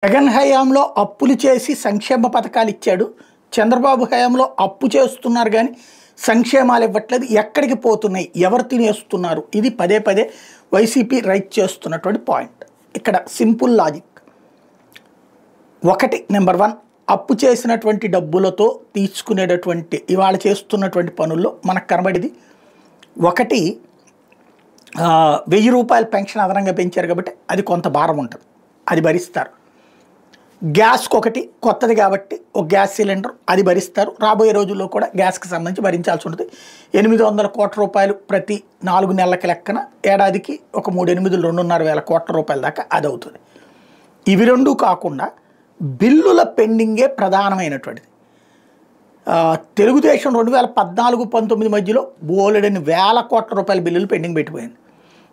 జగన్ హయాంలో అప్పులు చేసి సంక్షేమ పథకాలు ఇచ్చాడు. చంద్రబాబు హయాంలో అప్పు చేస్తున్నారు కానీ సంక్షేమాలు ఇవ్వట్లేదు. ఎక్కడికి పోతున్నాయి, ఎవరు తినేస్తున్నారు? ఇది పదే పదే వైసీపీ రైట్ చేస్తున్నటువంటి పాయింట్. ఇక్కడ సింపుల్ లాజిక్ ఒకటి, నెంబర్ 1, అప్పు చేసినటువంటి డబ్బులతో తీసుకునేటటువంటి ఇవాళ చేస్తున్నటువంటి పనుల్లో మనకు కనబడేది ఒకటి, 1000 రూపాయల పెన్షన్ అదనంగా పెంచారు కాబట్టి అది కొంత భారం ఉంటుంది, అది భరిస్తారు. గ్యాస్కి ఒకటి కొత్తది కాబట్టి ఒక గ్యాస్ సిలిండర్ అది భరిస్తారు. రాబోయే రోజుల్లో కూడా గ్యాస్కి సంబంధించి భరించాల్సి ఉంటుంది. 800 కోట్ల రూపాయలు ప్రతి 4 నెలలకి లెక్కన ఏడాదికి ఒక 3/8 2,500 కోట్ల రూపాయల దాకా అది అవుతుంది. ఇవి రెండు కాకుండా బిల్లుల పెండింగే ప్రధానమైనటువంటిది. తెలుగుదేశం 2014-19 మధ్యలో బోలెడని వేల కోట్ల రూపాయల బిల్లులు పెండింగ్ పెట్టిపోయింది.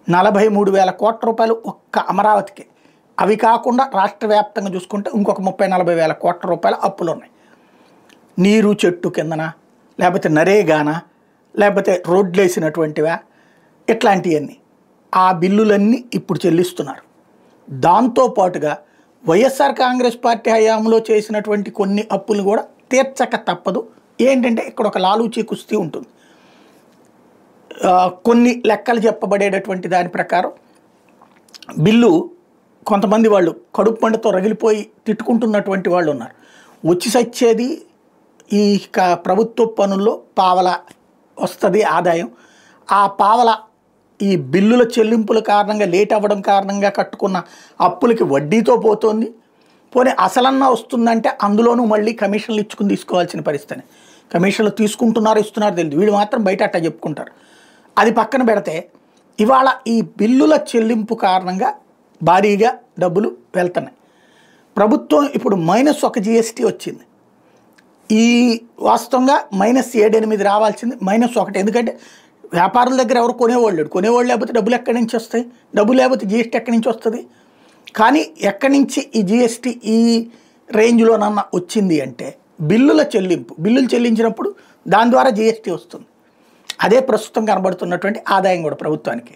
43,000 కోట్ల రూపాయలు ఒక్క అమరావతికి. అవి కాకుండా రాష్ట్ర వ్యాప్తంగా చూసుకుంటే ఇంకొక 30-40 కోట్ల రూపాయల అప్పులు ఉన్నాయి. నీరు చెట్టు కిందన, లేకపోతే నరేగానా, లేకపోతే రోడ్లు వేసినటువంటివా, ఇట్లాంటివన్నీ ఆ బిల్లులన్నీ ఇప్పుడు చెల్లిస్తున్నారు. దాంతోపాటుగా వైఎస్ఆర్ కాంగ్రెస్ పార్టీ హయాంలో చేసినటువంటి కొన్ని అప్పులు కూడా తీర్చక తప్పదు. ఏంటంటే ఇక్కడ ఒక లాలూచీ కుస్తీ ఉంటుంది. కొన్ని లెక్కలు చెప్పబడేటటువంటి దాని ప్రకారం బిల్లు కొంతమంది వాళ్ళు కడుపు పండుతో రగిలిపోయి తిట్టుకుంటున్నటువంటి వాళ్ళు ఉన్నారు. వచ్చి సచ్చేది ఈ ప్రభుత్వ పనుల్లో పావల వస్తుంది ఆదాయం. ఆ పావల ఈ బిల్లుల చెల్లింపుల కారణంగా లేట్ అవ్వడం కారణంగా కట్టుకున్న అప్పులకి వడ్డీతో పోతుంది. పోనీ అసలన్నా వస్తుందంటే అందులోనూ మళ్ళీ కమిషన్లు ఇచ్చుకుని తీసుకోవాల్సిన పరిస్థితి. కమిషన్లు తీసుకుంటున్నారు ఇస్తున్నారు తెలియదు, వీళ్ళు మాత్రం బయట అట్టా చెప్పుకుంటారు. అది పక్కన పెడితే ఇవాళ ఈ బిల్లుల చెల్లింపు కారణంగా భారీగా డబ్బులు వెళ్తున్నాయి. ప్రభుత్వం ఇప్పుడు -1 GST వచ్చింది. ఈ వాస్తవంగా -7-8 రావాల్సింది -1. ఎందుకంటే వ్యాపారుల దగ్గర ఎవరు కొనేవాళ్ళు లేకపోతే డబ్బులు ఎక్కడి నుంచి వస్తాయి? డబ్బులు లేకపోతే GST ఎక్కడి నుంచి వస్తుంది? కానీ ఎక్కడి నుంచి ఈ GST ఈ రేంజ్లోనన్నా వచ్చింది అంటే బిల్లుల చెల్లింపు. బిల్లులు చెల్లించినప్పుడు దాని ద్వారా GST వస్తుంది. అదే ప్రస్తుతం కనబడుతున్నటువంటి ఆదాయం కూడా ప్రభుత్వానికి.